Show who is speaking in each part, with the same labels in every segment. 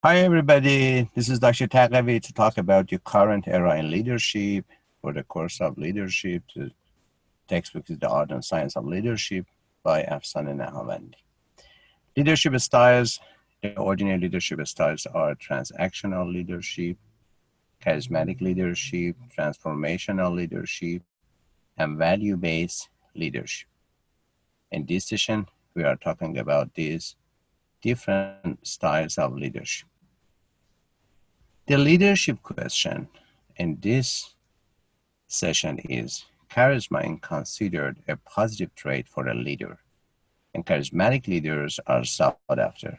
Speaker 1: Hi, everybody. This is Dr. Taghavi to talk about your current era in leadership for the course of leadership. The textbook is The Art and Science of Leadership by Afsaneh Nahavandi. Leadership styles, the ordinary leadership styles are transactional leadership, charismatic leadership, transformational leadership, and value-based leadership. In this session, we are talking about these different styles of leadership. The leadership question in this session is charisma considered a positive trait for a leader, and charismatic leaders are sought after.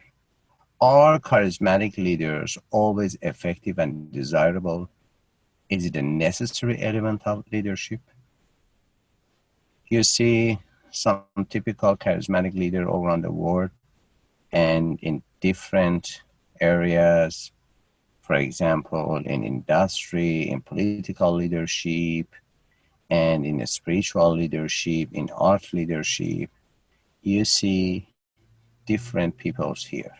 Speaker 1: Are charismatic leaders always effective and desirable? Is it a necessary element of leadership? You see some typical charismatic leader all around the world and in different areas, for example, in industry, in political leadership, and in spiritual leadership, in art leadership, you see different peoples here.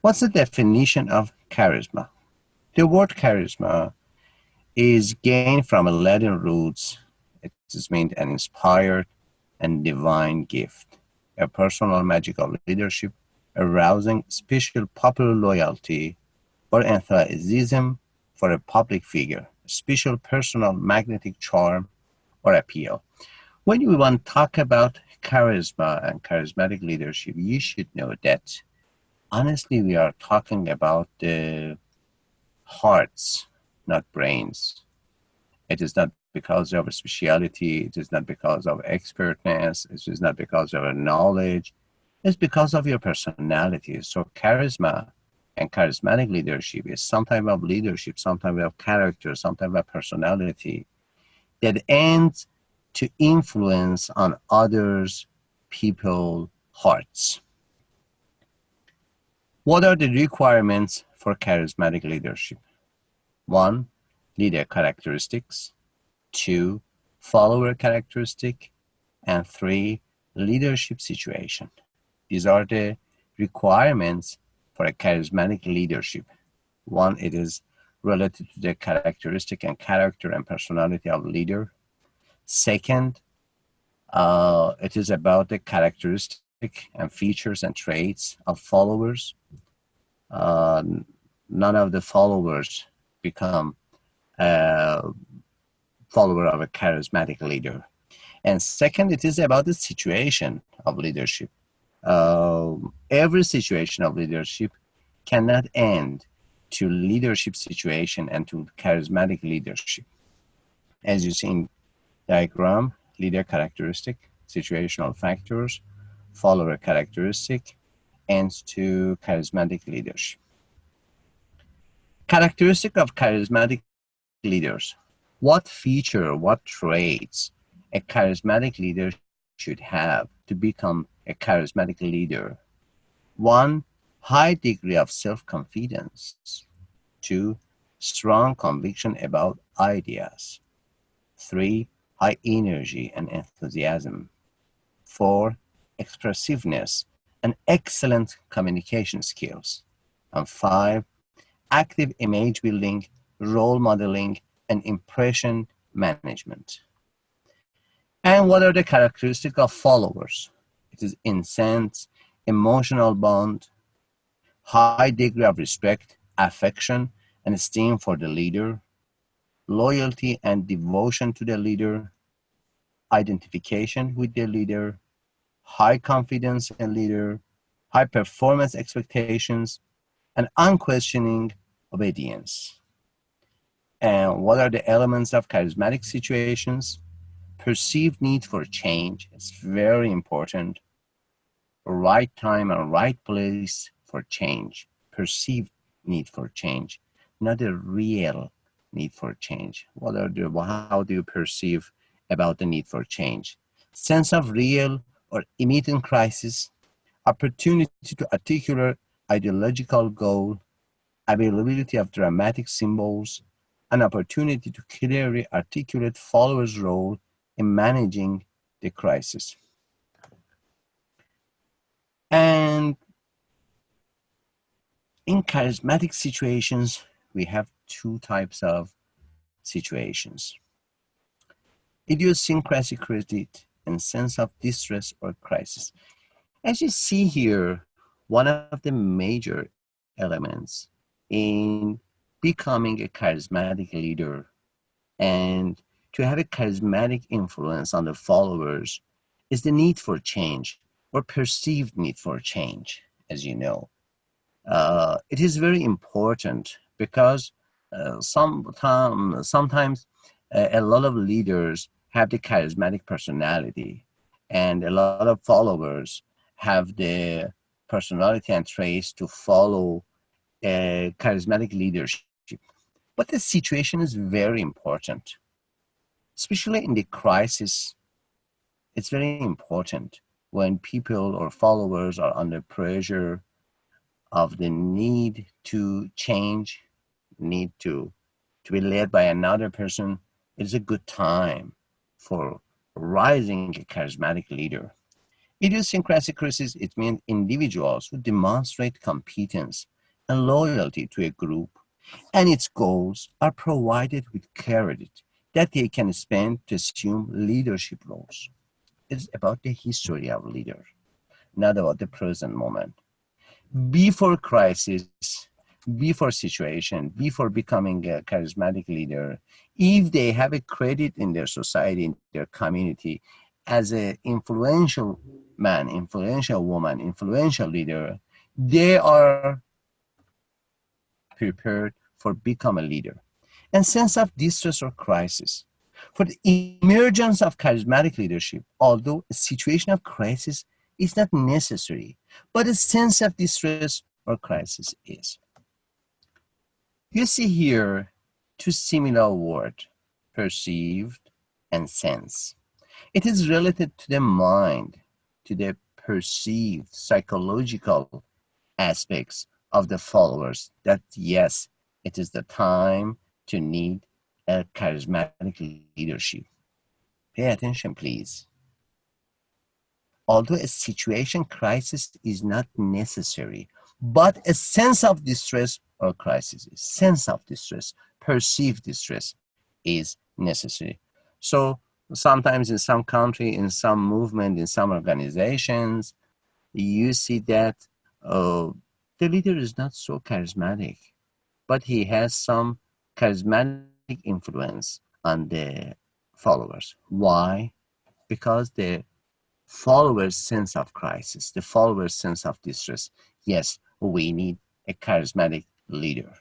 Speaker 1: What's the definition of charisma? The word charisma is gained from a Latin roots. It means an inspired and divine gift, a personal magical leadership, arousing special popular loyalty or enthusiasm for a public figure, special personal magnetic charm or appeal. When we want to talk about charisma and charismatic leadership, you should know that honestly, we are talking about the hearts, not brains. It is not because of a speciality, it is not because of expertness, it is not because of a knowledge, it's because of your personality. So charisma and charismatic leadership is some type of leadership, some type of character, some type of personality that ends to influence on others, people, hearts. What are the requirements for charismatic leadership? 1, leader characteristics. 2, follower characteristic. And 3, leadership situation. These are the requirements for a charismatic leadership. 1, it is related to the characteristic and character and personality of leader. Second, it is about the characteristic and features and traits of followers. None of the followers become a follower of a charismatic leader. And second, it is about the situation of leadership. Every situation of leadership cannot end to leadership situation and to charismatic leadership. As you see in diagram, leader characteristic, situational factors, follower characteristic, ends to charismatic leadership. Characteristic of charismatic leaders. What feature, what traits a charismatic leader should have to become a charismatic leader? 1, high degree of self-confidence. 2, strong conviction about ideas. 3, high energy and enthusiasm. 4, expressiveness and excellent communication skills. And 5, active image building, role modeling, and impression management. And what are the characteristics of followers? It is intense, emotional bond, high degree of respect, affection, and esteem for the leader, loyalty and devotion to the leader, identification with the leader, high confidence in leader, high performance expectations, and unquestioning obedience. And what are the elements of charismatic situations? Perceived need for change. It's very important. Right time and right place for change. Perceived need for change, not a real need for change. How do you perceive about the need for change? Sense of real or immediate crisis, opportunity to articulate ideological goal, availability of dramatic symbols, an opportunity to clearly articulate followers' role in managing the crisis. In charismatic situations, we have two types of situations: idiosyncratic and sense of distress or crisis. As you see here, one of the major elements in becoming a charismatic leader and to have a charismatic influence on the followers is the need for change or perceived need for change, as you know. It is very important because sometimes a lot of leaders have the charismatic personality, and a lot of followers have the personality and traits to follow charismatic leadership. But the situation is very important, especially in the crisis. It's very important when people or followers are under pressure of the need to change, need to be led by another person. It's a good time for rising a charismatic leader. Idiosyncratic crisis, it means individuals who demonstrate competence and loyalty to a group and its goals are provided with credit that they can spend to assume leadership roles. It's about the history of leaders, not about the present moment. Before crisis, before situation, before becoming a charismatic leader, if they have a credit in their society, in their community, as an influential man, influential woman, influential leader, they are prepared for become a leader. And sense of distress or crisis. For the emergence of charismatic leadership, although a situation of crisis is not necessary, but a sense of distress or crisis is. You see here two similar words, perceived and sense. It is related to the mind, to the perceived psychological aspects of the followers that yes, it is the time to need a charismatic leadership. Pay attention, please. Although a situation crisis is not necessary, but a sense of distress or crisis, sense of distress, perceived distress is necessary. So sometimes in some country, in some movement, in some organizations, you see that the leader is not so charismatic, but he has some charismatic influence on the followers. Why? Because the followers' sense of crisis, the followers' sense of distress. Yes, we need a charismatic leader.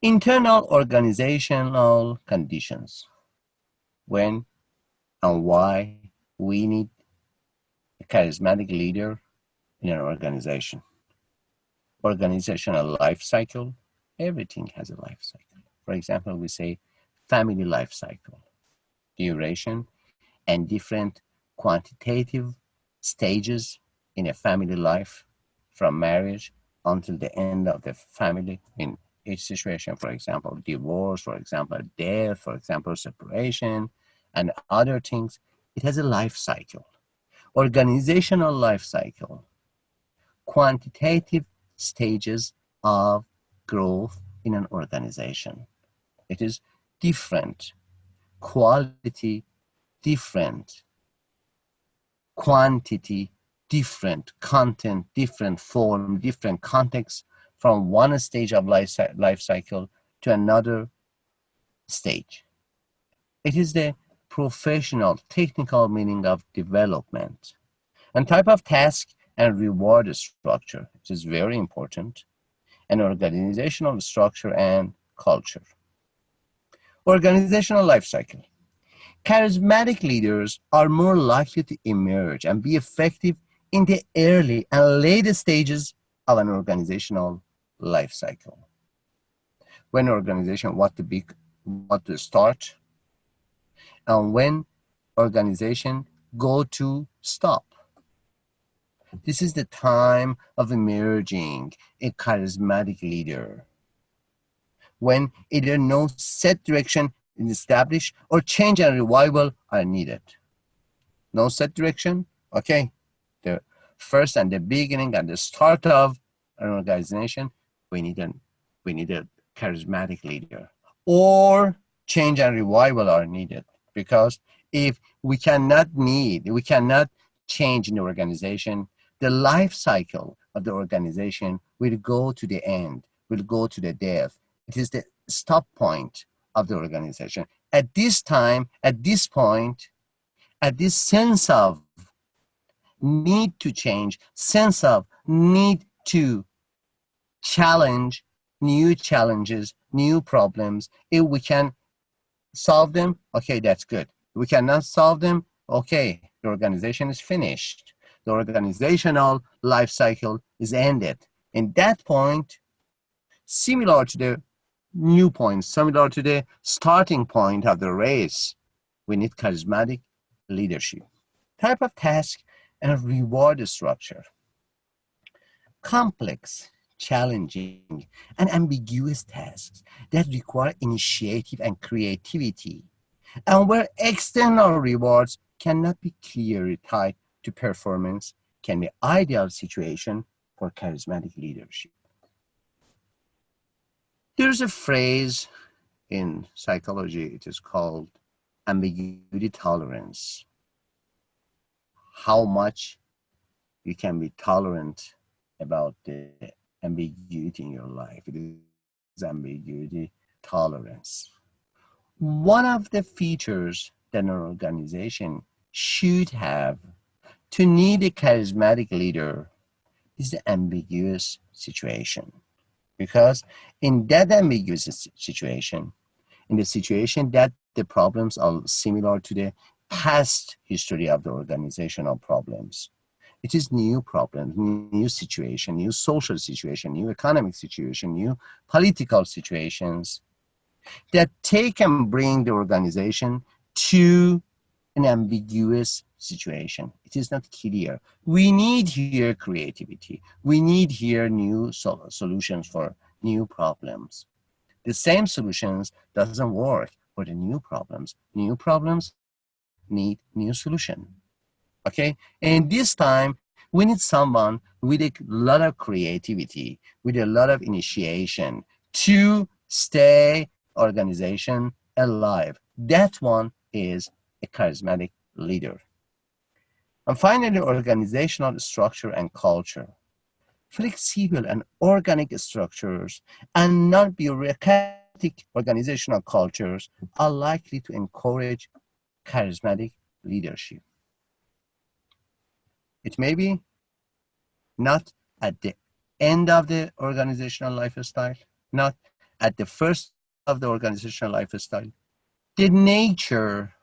Speaker 1: Internal organizational conditions. When and why we need a charismatic leader in an organization. Organizational life cycle. Everything has a life cycle. For example, we say family life cycle, duration, and different quantitative stages in a family life from marriage until the end of the family in each situation. For example, divorce, for example, death, for example, separation, and other things. It has a life cycle, organizational life cycle, quantitative stages of growth in an organization. It is different quality, different quantity, different content, different form, different context from one stage of life cycle to another stage. It is the professional, technical meaning of development and type of task and reward structure, which is very important, and organizational structure and culture. Organizational life cycle. Charismatic leaders are more likely to emerge and be effective in the early and late stages of an organizational life cycle. When an organization want to start, and when organization go to stop. This is the time of emerging a charismatic leader, when either no set direction is established or change and revival are needed. No set direction? Okay. The first and the beginning and the start of an organization, we need a charismatic leader. Or change and revival are needed, because if we cannot change in the organization, the life cycle of the organization will go to the end, will go to the death. It is the stop point of the organization. At this time, at this point, at this sense of need to change, sense of need to challenge new challenges, new problems. If we can solve them, okay, that's good. If we cannot solve them, okay, the organization is finished. The organizational life cycle is ended. In that point, similar to the new point, similar to the starting point of the race, we need charismatic leadership. Type of task and reward structure. Complex, challenging, and ambiguous tasks that require initiative and creativity, and where external rewards cannot be clearly tied to performance, can be ideal situation for charismatic leadership. There's a phrase in psychology, it is called ambiguity tolerance. How much you can be tolerant about the ambiguity in your life. It is ambiguity tolerance. One of the features that an organization should have to need a charismatic leader is the ambiguous situation. Because in that ambiguous situation, in the situation that the problems are similar to the past history of the organizational problems, it is new problems, new situation, new social situation, new economic situation, new political situations that take and bring the organization to an ambiguous situation. It is not clear. We need here creativity. We need here new solutions for new problems. The same solutions doesn't work for the new problems. New problems need new solution. Okay? And this time, we need someone with a lot of creativity, with a lot of initiation to stay organization alive. That one is a charismatic leader. And finally, organizational structure and culture. Flexible and organic structures and non-bureaucratic organizational cultures are likely to encourage charismatic leadership. It may be not at the end of the organizational lifestyle, not at the first of the organizational lifestyle. The nature,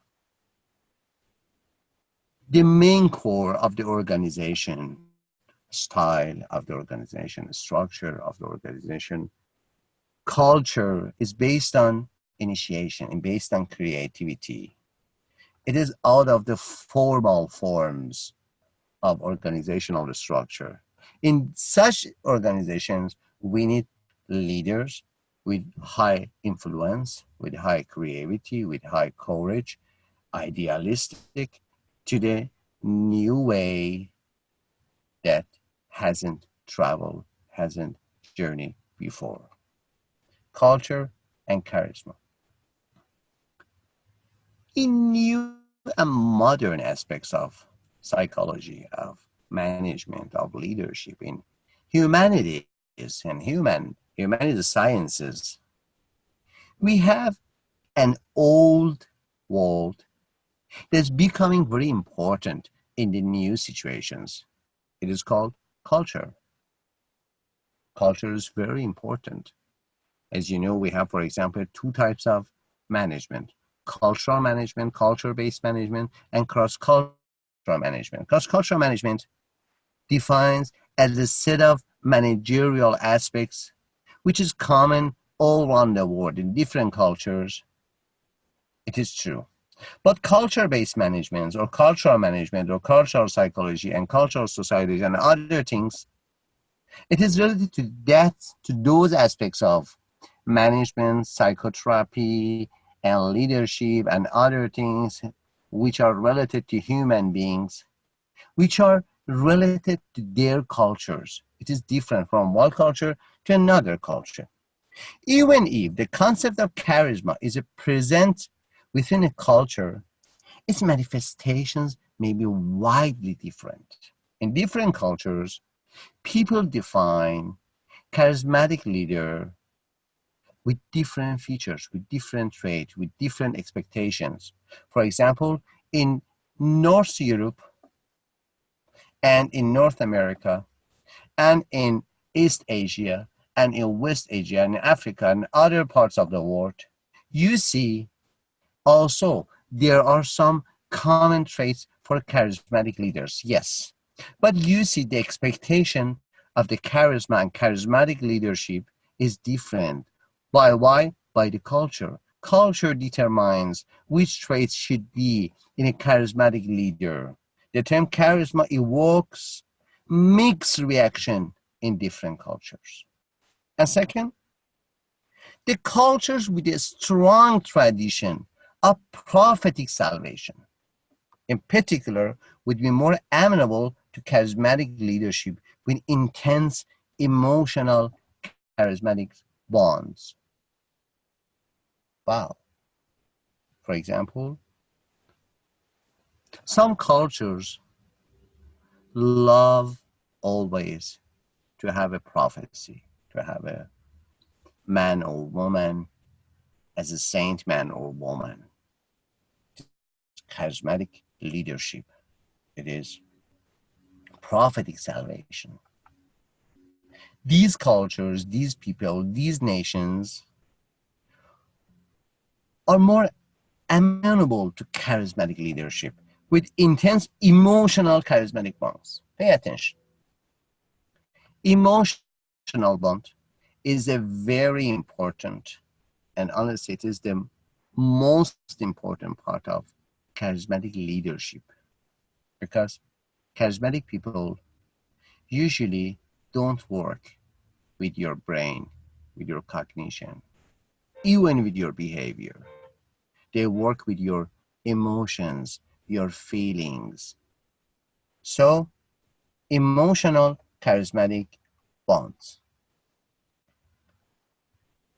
Speaker 1: the main core of the organization, style of the organization, structure of the organization, culture is based on initiation and based on creativity. It is out of the formal forms of organizational structure. In such organizations, we need leaders with high influence, with high creativity, with high courage, idealistic to the new way that hasn't traveled, hasn't journeyed before. Culture and charisma. In new and modern aspects of psychology, of management, of leadership, in humanities and humanities sciences, we have an old world that's becoming very important in the new situations. It is called culture. Culture is very important. As you know, we have, for example, two types of management: cultural management, culture-based management, and cross-cultural management. Cross-cultural management defines as a set of managerial aspects which is common all around the world in different cultures. It is true. But culture-based management or cultural psychology and cultural societies and other things, it is related to that, to those aspects of management, psychotherapy, and leadership and other things which are related to human beings, which are related to their cultures. It is different from one culture to another culture. Even if the concept of charisma is present within a culture, its manifestations may be widely different. In different cultures, people define charismatic leader with different features, with different traits, with different expectations. For example, in North Europe and in North America and in East Asia and in West Asia and Africa and other parts of the world, you see also there are some common traits for charismatic leaders, yes. But you see the expectation of the charisma and charismatic leadership is different. By why? By the culture. Culture determines which traits should be in a charismatic leader. The term charisma evokes mixed reaction in different cultures. And second, the cultures with a strong tradition of prophetic salvation, in particular, would be more amenable to charismatic leadership with intense emotional charismatic bonds. Wow. For example, some cultures love always to have a prophecy, to have a man or woman as a saint man or woman. Charismatic leadership. It is prophetic salvation. These cultures, these people, these nations are more amenable to charismatic leadership with intense emotional charismatic bonds. Pay attention. Emotional bond is a very important, and honestly, it is the most important part of charismatic leadership, because charismatic people usually don't work with your brain, with your cognition, even with your behavior. They work with your emotions, your feelings. So, emotional charismatic bonds.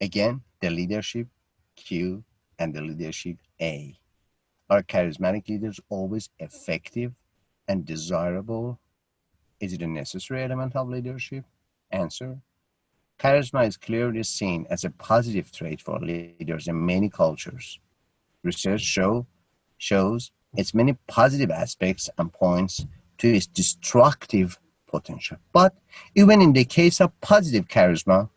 Speaker 1: Again, the leadership Q and the leadership A. Are charismatic leaders always effective and desirable? Is it a necessary element of leadership? Answer: charisma is clearly seen as a positive trait for leaders in many cultures. Research shows its many positive aspects and points to its destructive potential. But even in the case of positive charisma,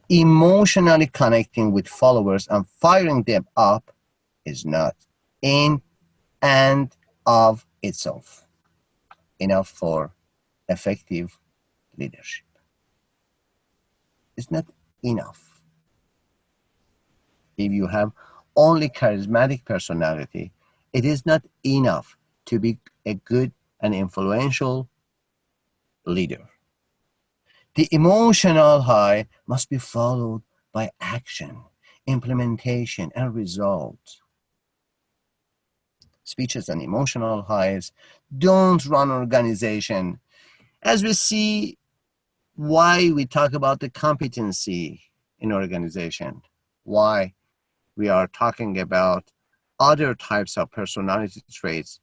Speaker 1: emotionally connecting with followers and firing them up is not in and of itself enough for effective leadership. It's not enough. If you have only charismatic personality, it is not enough to be a good and influential leader. The emotional high must be followed by action, implementation, and results. Speeches and emotional highs don't run organization. As we see why we talk about the competency in organization, why we are talking about other types of personality traits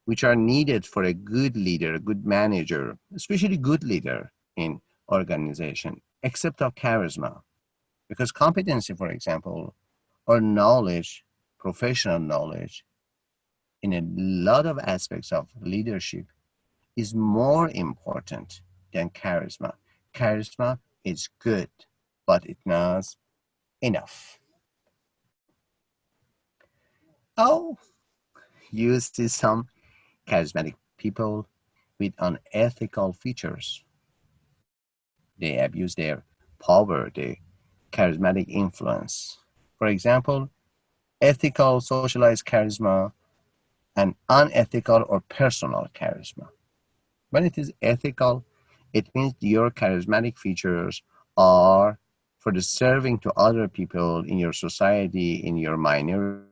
Speaker 1: which are needed for a good leader, a good manager, especially good leader in organization, except of charisma. Because competency, for example, or knowledge, professional knowledge, in a lot of aspects of leadership is more important than charisma. Charisma is good, but it's not enough. Oh, you see some charismatic people with unethical features. They abuse their power, their charismatic influence. For example, ethical socialized charisma and unethical or personal charisma. When it is ethical, it means your charismatic features are for the serving to other people in your society, in your minority,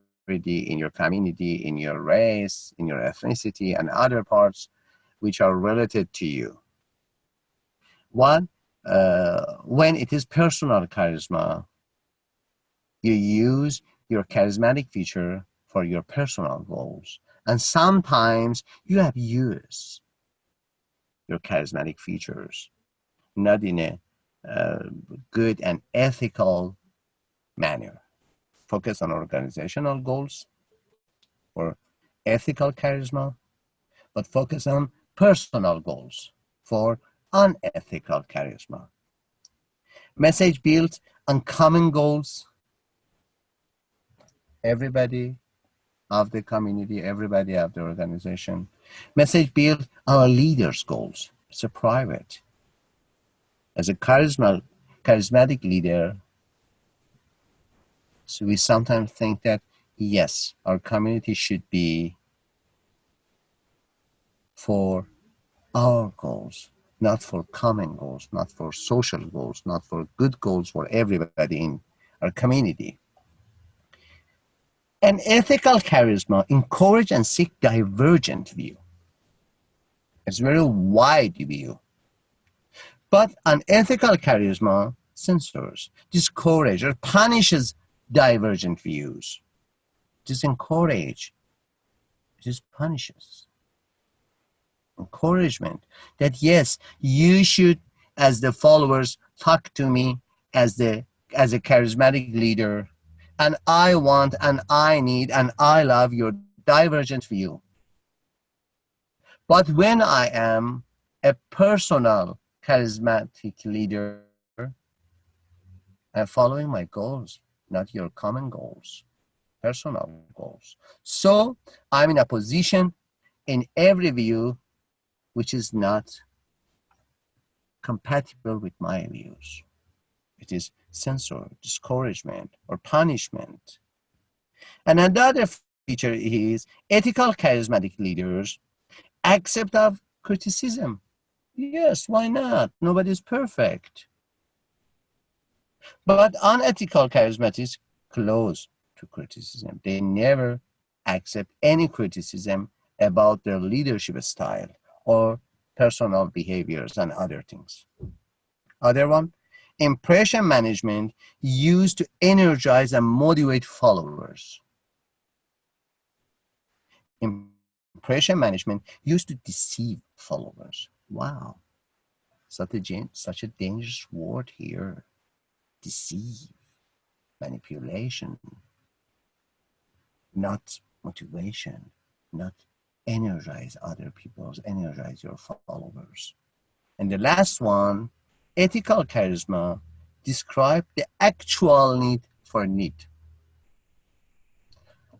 Speaker 1: in your community, in your race, in your ethnicity, and other parts which are related to you. One, when it is personal charisma, you use your charismatic feature for your personal goals. And sometimes you have used your charismatic features, not in a good and ethical manner. Focus on organizational goals for ethical charisma, but focus on personal goals for unethical charisma. Message built on common goals. Everybody of the community, everybody of the organization. Message build our leaders' goals. It's a private. As a charismatic leader, so we sometimes think that, yes, our community should be for our goals, not for common goals, not for social goals, not for good goals for everybody in our community. An ethical charisma encourage and seek divergent view. It's very wide view. But unethical charisma censors, discourages, or punishes divergent views. Disencourage, just punishes. Encouragement that yes, you should, as the followers, talk to me as a charismatic leader, and I want and I need and I love your divergent view. But when I am a personal charismatic leader, I'm following my goals, not your common goals, personal goals. So I'm in a position in every view which is not compatible with my views. It is censor, discouragement, or punishment. And another feature is ethical charismatic leaders accept of criticism. Yes, why not? Nobody's perfect. But unethical charismatics close to criticism. They never accept any criticism about their leadership style or personal behaviors and other things. Other one, impression management used to energize and motivate followers. Impression management used to deceive followers. Wow, such a dangerous word here. Deceive, manipulation, not motivation, not energize other people, energize your followers. And the last one, ethical charisma, describe the actual need for need.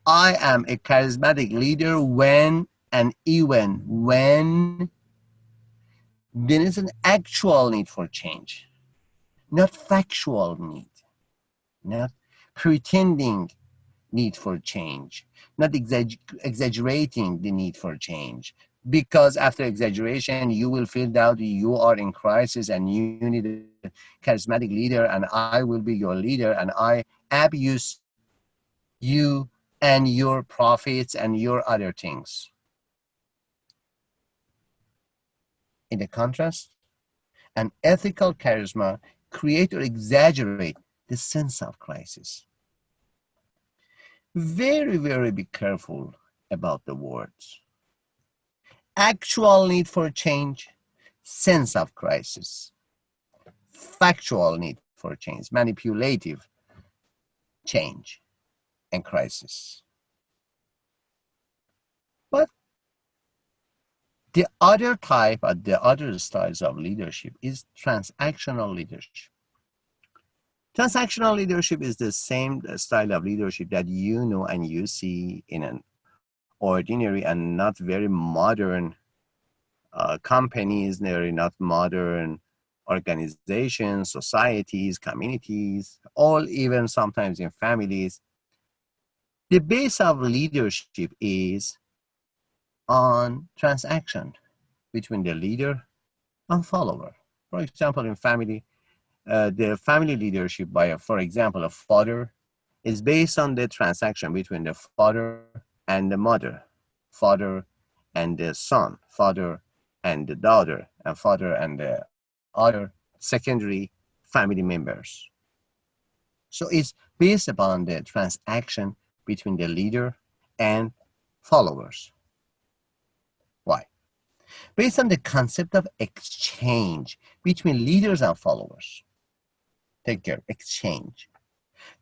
Speaker 1: I am a charismatic leader when and even when there is an actual need for change, not factual need, not pretending need for change, not exaggerating the need for change. Because after exaggeration, you will feel that you are in crisis and you need a charismatic leader, and I will be your leader, and I abuse you and your profits and your other things. In the contrast, an ethical charisma create or exaggerate the sense of crisis. Very, very be careful about the words. Actual need for change, sense of crisis. Factual need for change, manipulative change and crisis. But the other type, the other styles of leadership is transactional leadership. Transactional leadership is the same style of leadership that you know and you see in an ordinary and not very modern companies, very not modern organizations, societies, communities, all even sometimes in families. The base of leadership is on transaction between the leader and follower. For example, in family, the family leadership by, for example, a father is based on the transaction between the father and the mother, father and the son, father and the daughter and father and the other secondary family members. So it's based upon the transaction between the leader and followers. Why? Based on the concept of exchange between leaders and followers. Take care, exchange.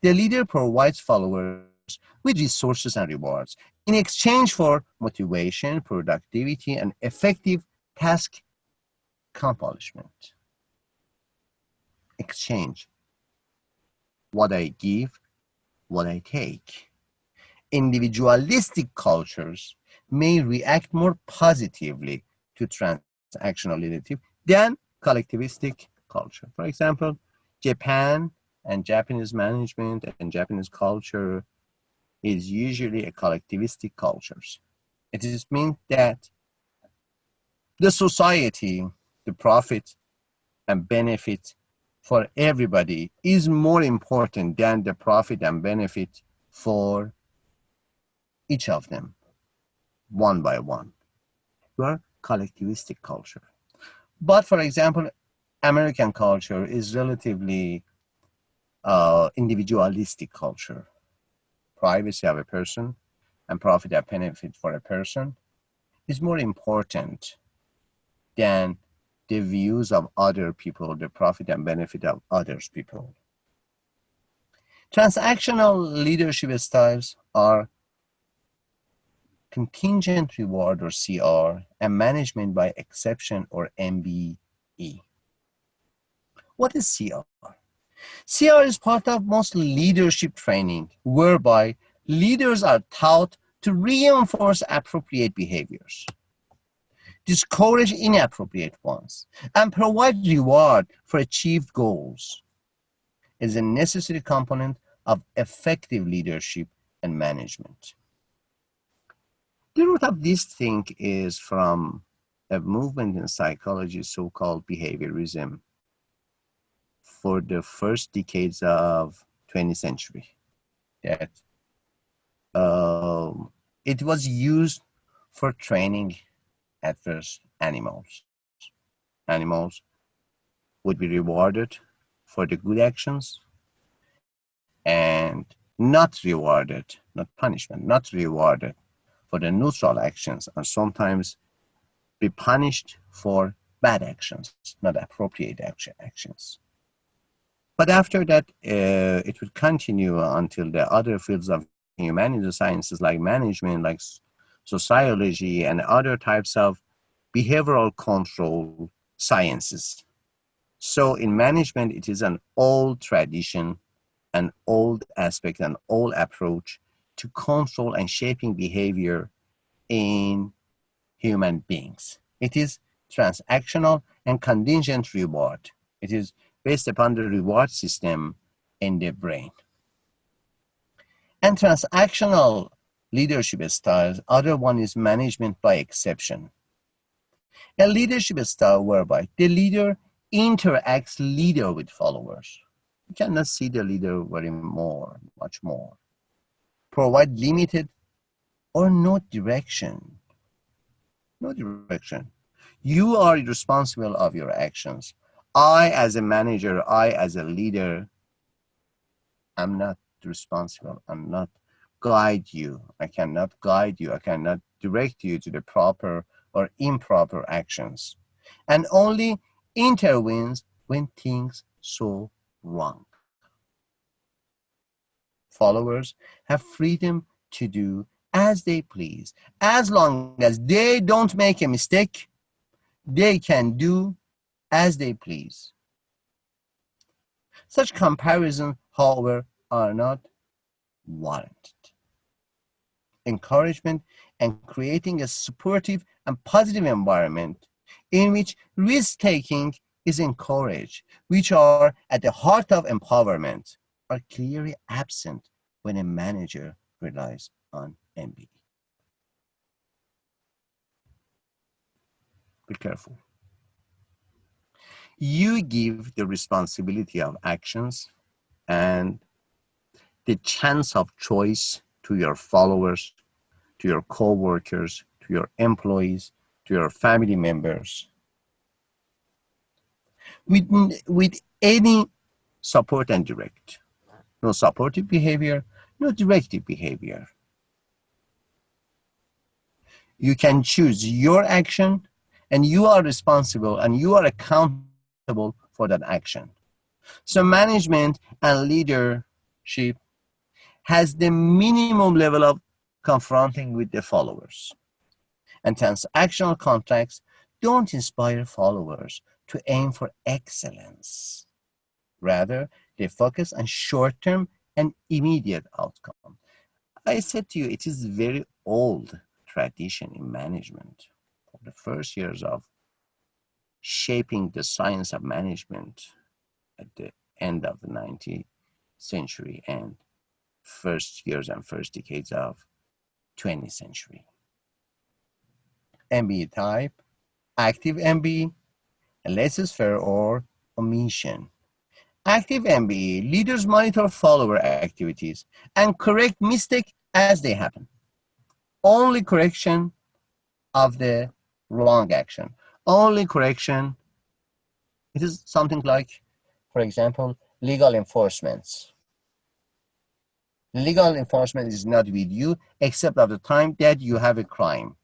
Speaker 1: The leader provides followers with resources and rewards in exchange for motivation, productivity, and effective task accomplishment. Exchange. What I give, what I take. Individualistic cultures may react more positively to transactional leadership than collectivistic culture. For example, Japan and Japanese management and Japanese culture is usually a collectivistic cultures. It is mean that the society, the profit and benefit for everybody is more important than the profit and benefit for each of them, one by one. We are collectivistic culture. But for example, American culture is relatively individualistic culture. Privacy of a person and profit and benefit for a person is more important than the views of other people, the profit and benefit of others people. Transactional leadership styles are contingent reward or CR and management by exception or MBE. What is CR? CR is part of most leadership training, whereby leaders are taught to reinforce appropriate behaviors, discourage inappropriate ones, and provide reward for achieved goals. It is a necessary component of effective leadership and management. The root of this thing is from a movement in psychology so-called behaviorism for the first decades of 20th century. That it was used for training at first animals. Animals would be rewarded for the good actions and not rewarded, not punishment, not rewarded for the neutral actions, and sometimes be punished for bad actions, not appropriate actions. But after that, it would continue until the other fields of humanities sciences like management, like sociology, and other types of behavioral control sciences. So in management, it is an old tradition, an old aspect, an old approach to control and shaping behavior in human beings. It is transactional and contingent reward. It is based upon the reward system in the brain. And transactional leadership styles, other one is management by exception. A leadership style whereby the leader interacts leader with followers. You cannot see the leader much more. Provide limited or no direction. No direction. You are responsible of your actions. I, as a manager, I, as a leader, am not responsible. I'm not guide you. I cannot guide you. I cannot direct you to the proper or improper actions, and only intervenes when things so wrong. Followers have freedom to do as they please. As long as they don't make a mistake, they can do as they please. Such comparisons, however, are not warranted. Encouragement and creating a supportive and positive environment in which risk-taking is encouraged, which are at the heart of empowerment, are clearly absent when a manager relies on MBE. Be careful. You give the responsibility of actions and the chance of choice to your followers, to your co-workers, to your employees, to your family members, with any support and direct. No supportive behavior, no directive behavior. You can choose your action, and you are responsible and you are accountable for that action. So management and leadership has the minimum level of confronting with the followers. And transactional contracts don't inspire followers to aim for excellence. Rather, they focus on short-term and immediate outcome. I said to you, it is very old tradition in management. For the first years of shaping the science of management at the end of the 19th century and first years and first decades of 20th century. MBE type, active MBE, laissez-faire or omission. Active MBE, leaders monitor follower activities and correct mistakes as they happen. Only correction of the wrong action. Only correction. It is something like, for example, legal enforcement. Legal enforcement is not with you except at the time that you have a crime.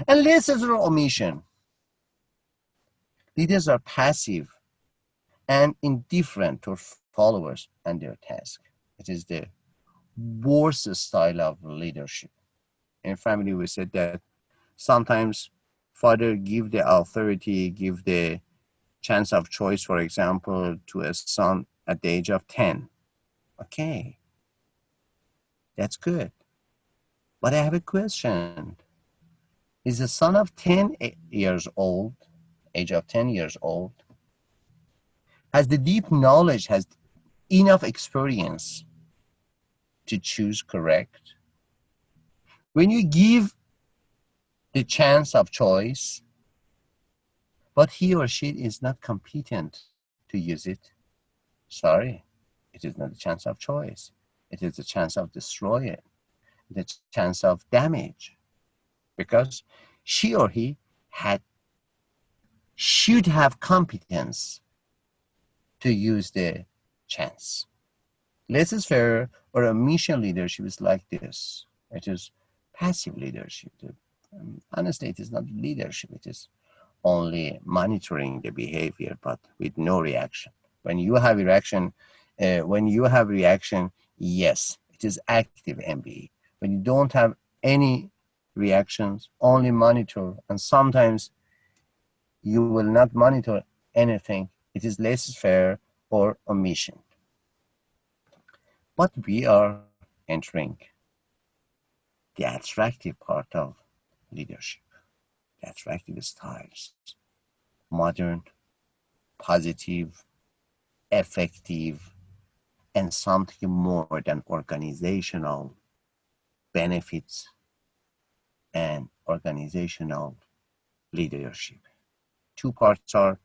Speaker 1: And laissez-faire omission. Leaders are passive and indifferent to followers and their task. It is the worst style of leadership. In family, we said that sometimes father give the authority, give the chance of choice, for example, to a son at the age of 10. Okay, that's good. But I have a question. Is a son of 10 years old, age of 10 years old, has the deep knowledge, has enough experience to choose correct? When you give the chance of choice, but he or she is not competent to use it, sorry, it is not a chance of choice. It is a chance of destroy it, the chance of damage, because she or he should have competence to use the chance. Laissez-faire or omission leadership is like this. It is passive leadership. Honestly, it is not leadership. It is only monitoring the behavior, but with no reaction. When you have reaction, yes, it is active MBE. When you don't have any reactions, only monitor, and sometimes you will not monitor anything, it is laissez-faire or omission. But we are entering the attractive part of leadership, the attractive styles, modern, positive, effective, and something more than organizational benefits and organizational leadership. Two parts are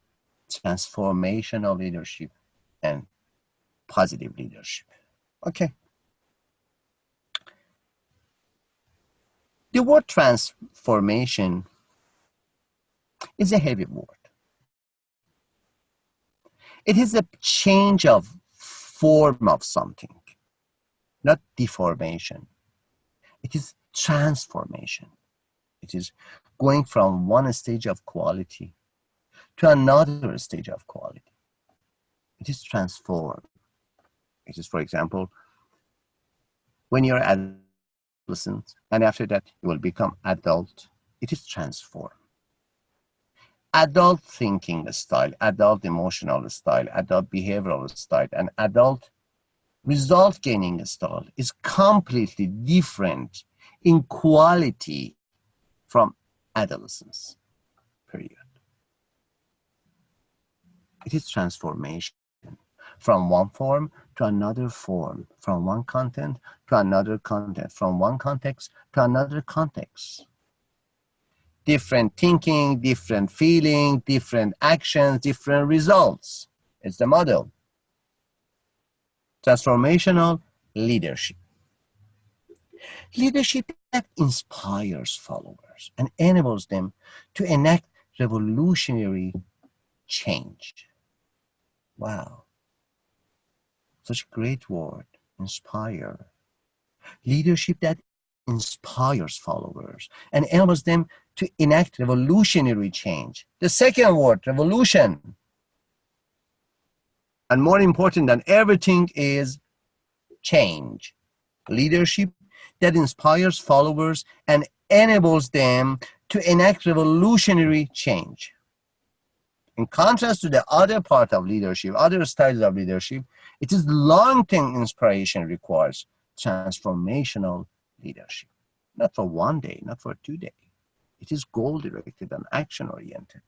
Speaker 1: transformational leadership and positive leadership. Okay. The word transformation is a heavy word. It is a change of form of something, not deformation. It is transformation. It is going from one stage of quality to another stage of quality. It is transformed. It is, for example, when you're adolescent and after that you will become adult, it is transformed. Adult thinking style, adult emotional style, adult behavioral style, and adult result gaining style is completely different in quality from adolescence, period. It is transformation from one form to another form, from one content to another content, from one context to another context. Different thinking, different feeling, different actions, different results. It's the model. Transformational leadership. Leadership that inspires followers. followers and enables them to enact revolutionary change. Wow, such a great word, inspire. Leadership that inspires followers and enables them to enact revolutionary change. The second word, revolution. And more important than everything is change. Leadership that inspires followers and enables them to enact revolutionary change. In contrast to the other part of leadership, other styles of leadership, it is long-term inspiration requires transformational leadership. Not for one day, not for 2 days. It is goal-directed and action-oriented.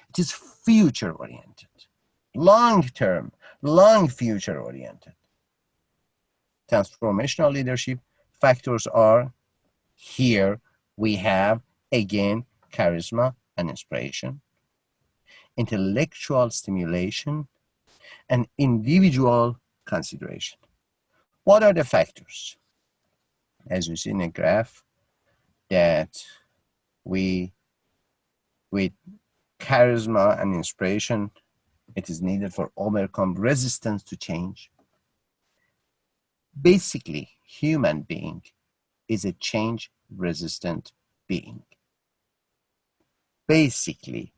Speaker 1: It is future-oriented, long-term, long future-oriented. Transformational leadership factors are here. We have, again, charisma and inspiration, intellectual stimulation, and individual consideration. What are the factors? As you see in a graph, that with charisma and inspiration, it is needed for overcome resistance to change. Basically, human being is a change-resistant being. Basically,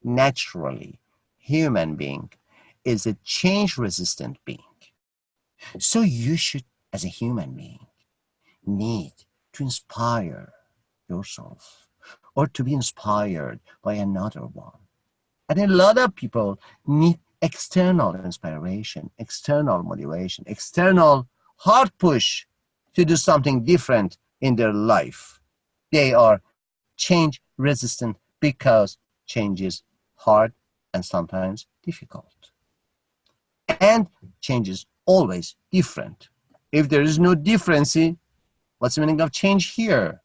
Speaker 1: naturally, human being is a change-resistant being. So you should, as a human being, need to inspire yourself or to be inspired by another one. And a lot of people need external inspiration, external motivation, external hard push to do something different in their life. They are change resistant because change is hard and sometimes difficult. And change is always different. If there is no difference, what's the meaning of change here?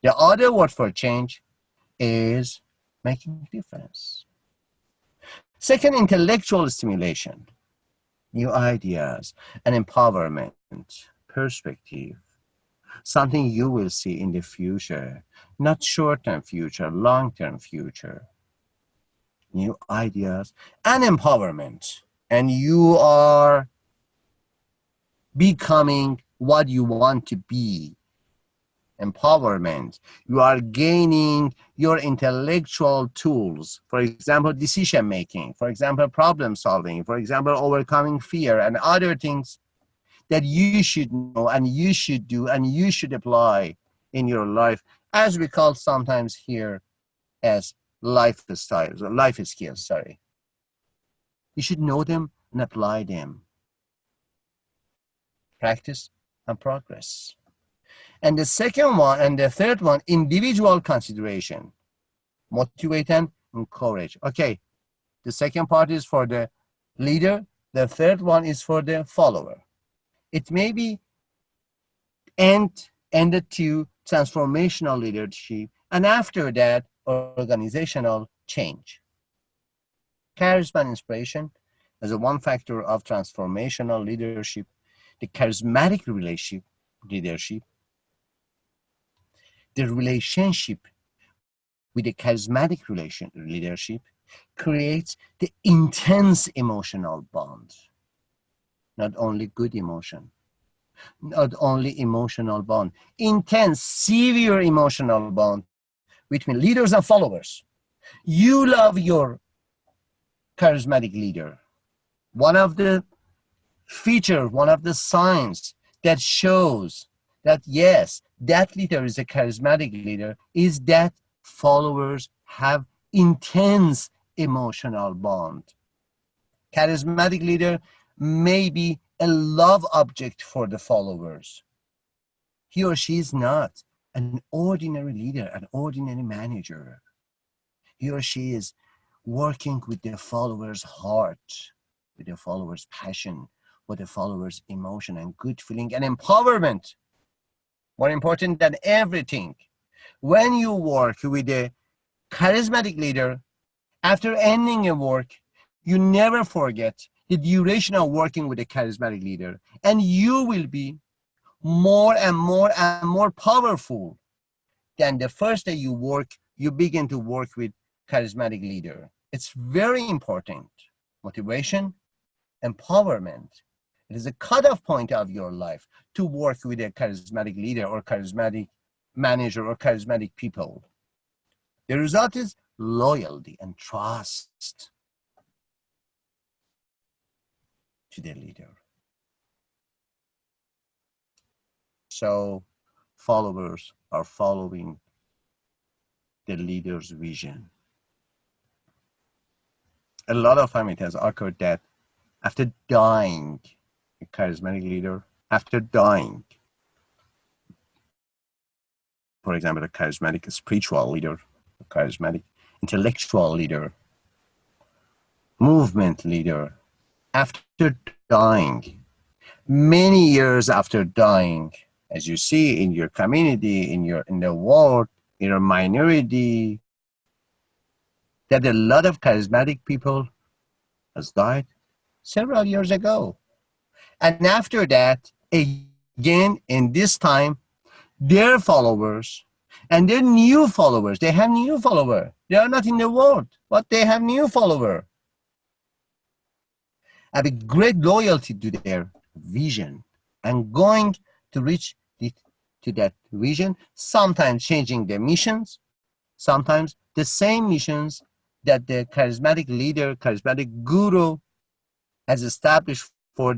Speaker 1: The other word for change is making a difference. Second, intellectual stimulation, new ideas and empowerment, perspective, something you will see in the future, not short-term future, long-term future. New ideas and empowerment, and you are becoming what you want to be. Empowerment, you are gaining your intellectual tools, for example, decision making, for example, problem solving, for example, overcoming fear and other things that you should know and you should do and you should apply in your life, as we call sometimes here as life skills. You should know them and apply them. Practice and progress. And the second one and the third one, individual consideration, motivate and encourage. Okay, the second part is for the leader. The third one is for the follower. It may be ended to transformational leadership, and after that, organizational change. Charisma and inspiration as a one factor of transformational leadership. The charismatic leadership, the relationship with the charismatic leadership creates the intense emotional bond. Not only good emotion, not only emotional bond, intense, severe emotional bond between leaders and followers. You love your charismatic leader. One of the features, one of the signs that shows that yes, that leader is a charismatic leader is that followers have intense emotional bond. Charismatic leader may be a love object for the followers. He or she is not an ordinary leader, an ordinary manager. He or she is working with the followers' heart, with the followers' passion, with the followers' emotion and good feeling and empowerment. More important than everything, when you work with a charismatic leader, after ending a work, you never forget the duration of working with a charismatic leader, and you will be more and more and more powerful then the first day you begin to work with charismatic leader. It's very important. Motivation, empowerment. It is a cutoff point of your life to work with a charismatic leader or charismatic manager or charismatic people. The result is loyalty and trust to the leader. So followers are following the leader's vision. A lot of time it has occurred that after dying, a charismatic leader, after dying, for example, a charismatic spiritual leader, a charismatic intellectual leader, movement leader, after dying, many years after dying, as you see in your community, in the world, in your minority, that a lot of charismatic people has died several years ago. And after that, again, in this time, their followers and their new followers, they have new followers. They are not in the world, but they have new followers. Have a great loyalty to their vision and going to reach to that vision, sometimes changing their missions, sometimes the same missions that the charismatic leader, charismatic guru has established for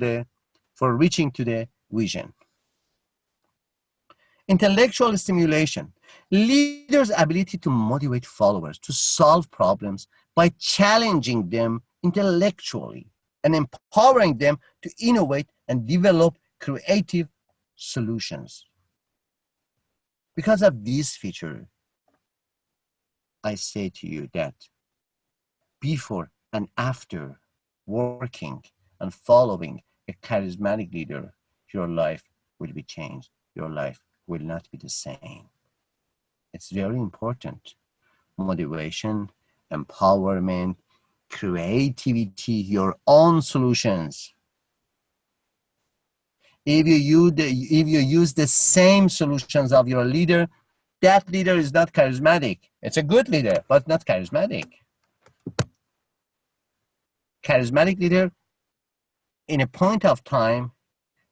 Speaker 1: reaching to the vision. Intellectual stimulation. Leaders' ability to motivate followers to solve problems by challenging them intellectually and empowering them to innovate and develop creative solutions. Because of this feature, I say to you that before and after working and following a charismatic leader, your life will be changed. Your life will not be the same. It's very important. Motivation, empowerment, creativity, your own solutions. If you use the same solutions of your leader, that leader is not charismatic. It's a good leader, but not charismatic. Charismatic leader, in a point of time,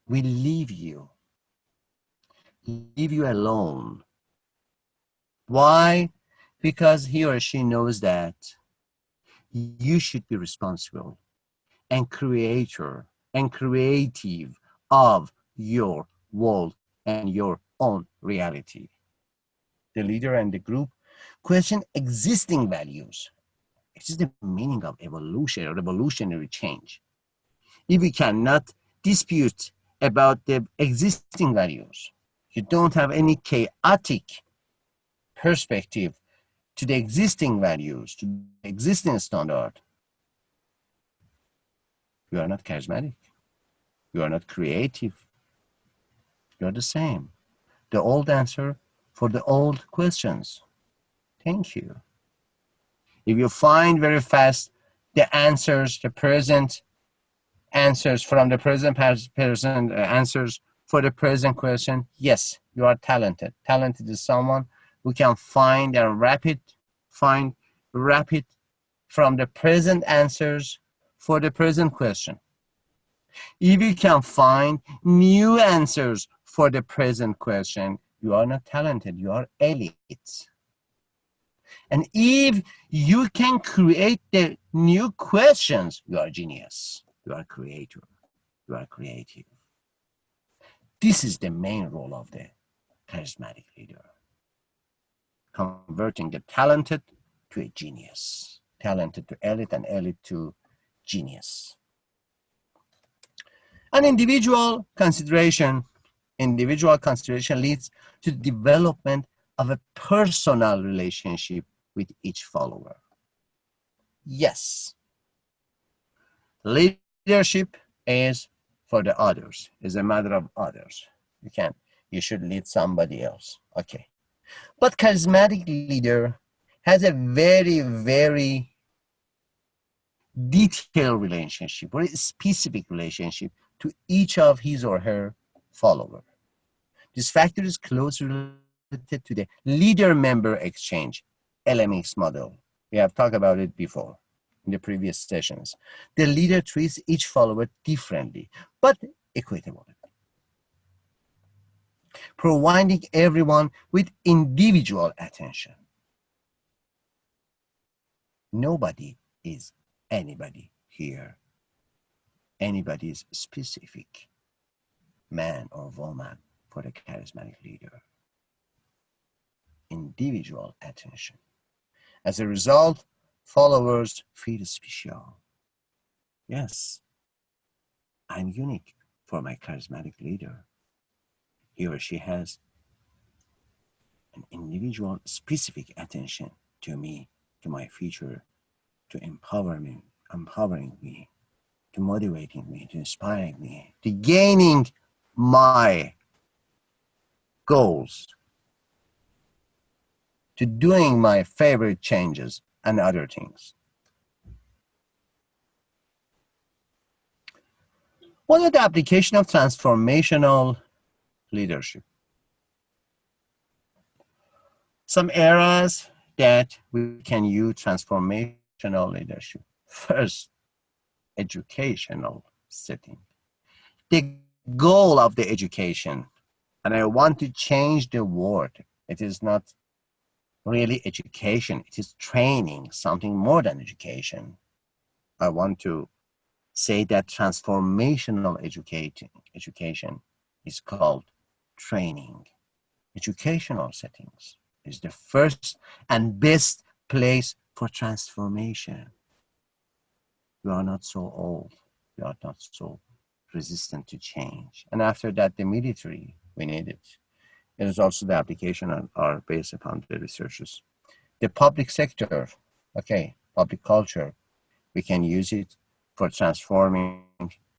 Speaker 1: will leave you alone. Why? Because he or she knows that you should be responsible and creator and creative of your world and your own reality. The leader and the group question existing values. It is the meaning of evolution or revolutionary change. If we cannot dispute about the existing values, you don't have any chaotic perspective to the existing values, to the existing standard, you are not charismatic. You are not creative. You are the same. The old answer for the old questions. Thank you. If you find very fast the answers, the present answers from the present person, answers for the present question, yes, you are talented. Talented is someone who can find rapid from the present answers for the present question. If you can find new answers for the present question, you are not talented, you are elite. And if you can create the new questions, you are genius, you are creator, you are creative. This is the main role of the charismatic leader. Converting the talented to a genius, talented to elite and elite to genius. An individual consideration leads to the development of a personal relationship with each follower. Yes, leadership is for the others, is a matter of others. You should lead somebody else. Okay. But charismatic leader has a very, very detailed relationship, very specific relationship to each of his or her follower. This factor is closely to the leader-member exchange, LMX model. We have talked about it before in the previous sessions. The leader treats each follower differently, but equitably, providing everyone with individual attention. Nobody is anybody here. Anybody is specific, man or woman, for the charismatic leader. Individual attention. As a result, followers feel special. Yes, I'm unique for my charismatic leader. He or she has an individual specific attention to me, to my future, to empowering me, to motivating me, to inspiring me, to gaining my goals, to doing my favorite changes and other things. What are the application of transformational leadership? Some areas that we can use transformational leadership. First, educational setting. The goal of the education, and I want to change the word. It is not really education, it is training, something more than education. I want to say that transformational education is called training. Educational settings is the first and best place for transformation. We are not so old. We are not so resistant to change. And after that, the military, we need it. It is also the application are based upon the researches. The public sector, okay, public culture, we can use it for transforming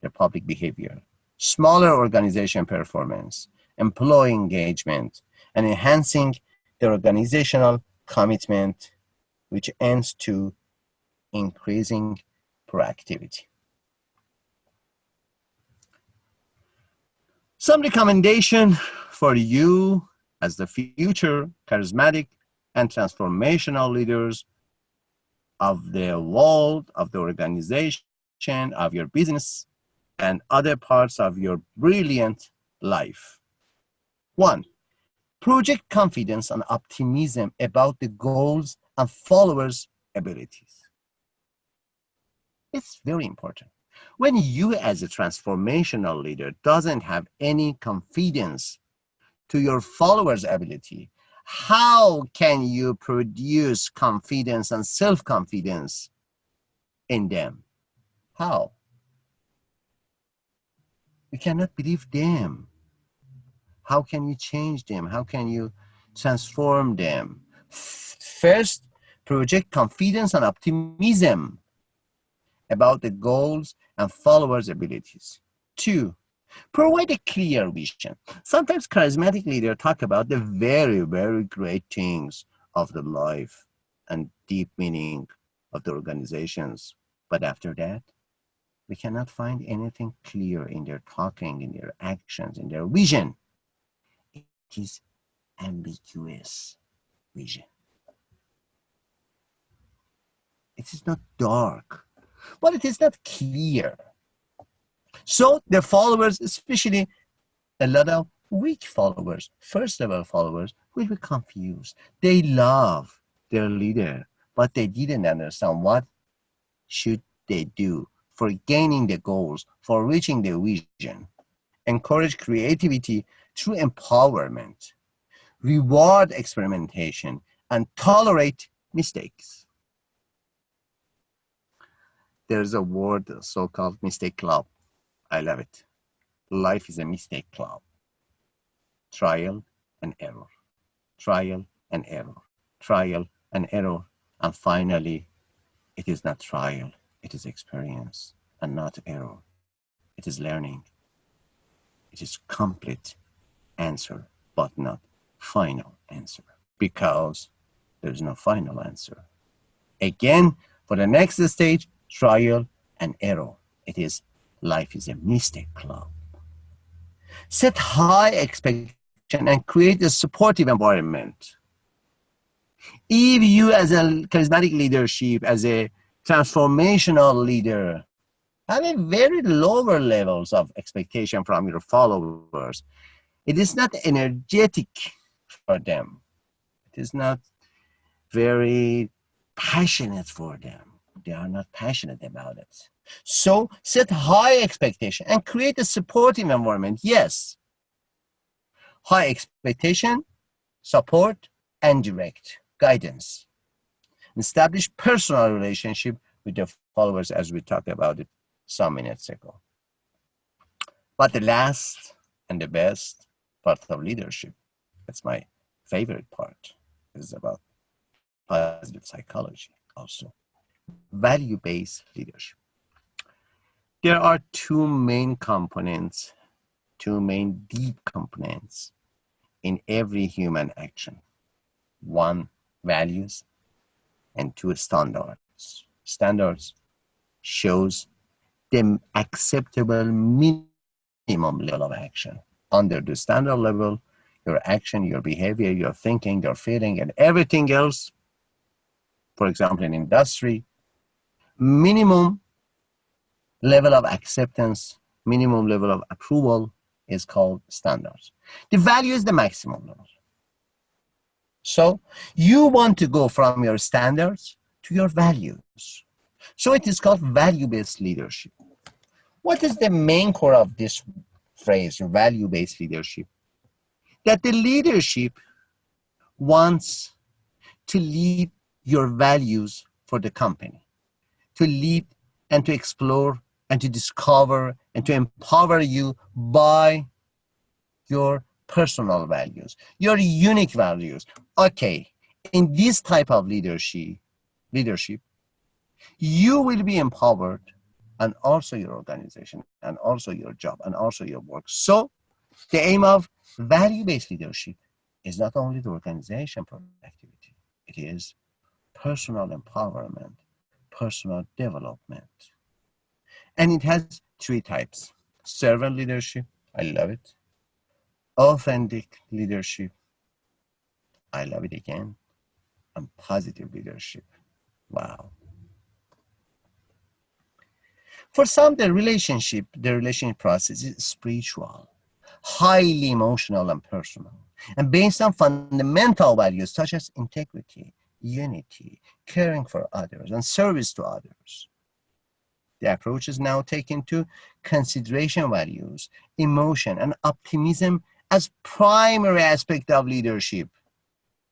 Speaker 1: the public behavior. Smaller organization performance, employee engagement, and enhancing the organizational commitment, which ends to increasing proactivity. Some recommendation for you as the future charismatic and transformational leaders of the world, of the organization, of your business, and other parts of your brilliant life. 1. Project confidence and optimism about the goals and followers' abilities. It's very important. When you as a transformational leader doesn't have any confidence to your followers' ability, how can you produce confidence and self-confidence in them? How? You cannot believe them. How can you change them? How can you transform them? First, project confidence and optimism about the goals and followers' abilities. 2, provide a clear vision. Sometimes charismatic leaders talk about the very, very great things of the life and deep meaning of the organizations. But after that, we cannot find anything clear in their talking, in their actions, in their vision. It is ambiguous vision. It is not dark, but it is not clear. So the followers, especially a lot of weak followers, first level followers, will be confused. They love their leader, but they didn't understand what should they do for gaining the goals, for reaching the vision. Encourage creativity through empowerment, reward experimentation, and tolerate mistakes. There's a word, so-called mistake club. I love it. Life is a mistake club. Trial and error, trial and error, trial and error. And finally, it is not trial, it is experience and not error. It is learning. It is complete answer, but not final answer, because there is no final answer. Again, for the next stage, trial and error. It is life is a mistake club. Set high expectations and create a supportive environment. If you as a charismatic leadership, as a transformational leader, have a very lower levels of expectation from your followers, it is not energetic for them. It is not very passionate for them. They are not passionate about it. So set high expectation and create a supportive environment. Yes, high expectation, support, and direct guidance. Establish personal relationship with the followers as we talked about it some minutes ago. But the last and the best part of leadership, that's my favorite part, is about positive psychology also. Value-based leadership. There are two main components, two main deep components in every human action. One, values, and two, standards. Standards shows the acceptable minimum level of action. Under the standard level, your action, your behavior, your thinking, your feeling, and everything else, for example, in industry, minimum level of acceptance, minimum level of approval is called standards. The value is the maximum level. So you want to go from your standards to your values. So it is called value-based leadership. What is the main core of this phrase, value-based leadership? That the leadership wants to lead your values for the company, to lead and to explore and to discover and to empower you by your personal values, your unique values. Okay, in this type of leadership, you will be empowered, and also your organization, and also your job, and also your work. So the aim of value-based leadership is not only the organization productivity, it is personal empowerment, personal development. And it has three types. Servant leadership, I love it. Authentic leadership, I love it again. And positive leadership, wow. For some, the relationship process is spiritual, highly emotional and personal, and based on fundamental values such as integrity, unity, caring for others, and service to others. The approach is now taken to consideration values, emotion, and optimism as primary aspect of leadership,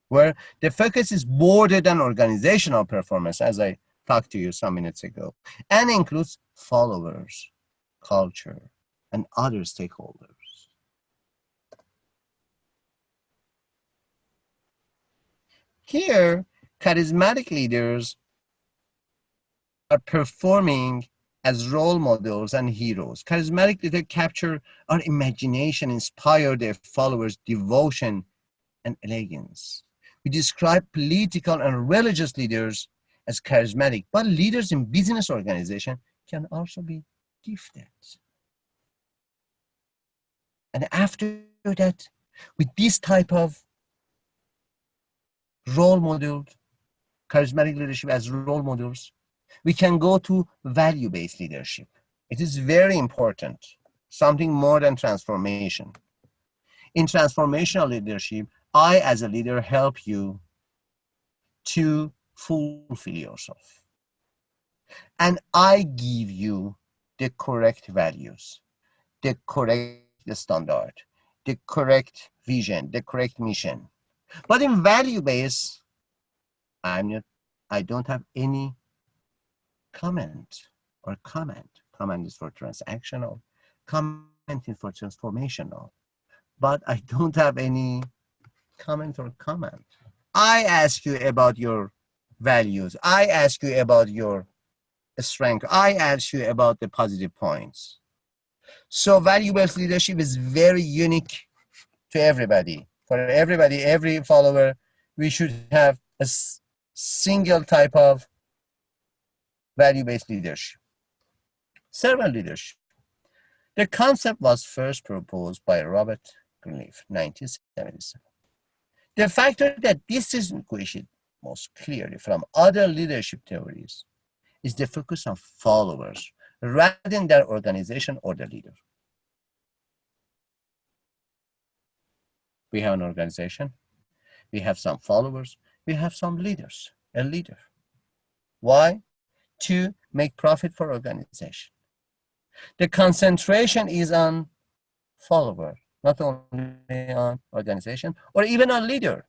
Speaker 1: where the focus is bordered on organizational performance, as I talked to you some minutes ago, and includes followers, culture, and other stakeholders. Here, charismatic leaders are performing as role models and heroes. Charismatic leaders capture our imagination, inspire their followers' devotion and elegance. We describe political and religious leaders as charismatic, but leaders in business organization can also be gifted. And after that, with this type of role model, charismatic leadership as role models, we can go to value-based leadership. It is very important, something more than transformation. In transformational leadership, I as a leader help you to fulfill yourself. And I give you the correct values, the correct standard, the correct vision, the correct mission. But in value-based, I don't have any comment or comment. Comment is for transactional, comment is for transformational. But I don't have any comment or comment. I ask you about your values. I ask you about your strength. I ask you about the positive points. So value-based leadership is very unique to everybody. For everybody, every follower, we should have a single type of value-based leadership. Servant leadership. The concept was first proposed by Robert Greenleaf, 1977. The factor that distinguishes most clearly from other leadership theories is the focus on followers rather than their organization or the leader. We have an organization, we have some followers, we have some leaders, a leader. Why? To make profit for organization. The concentration is on follower, not only on organization or even on leader.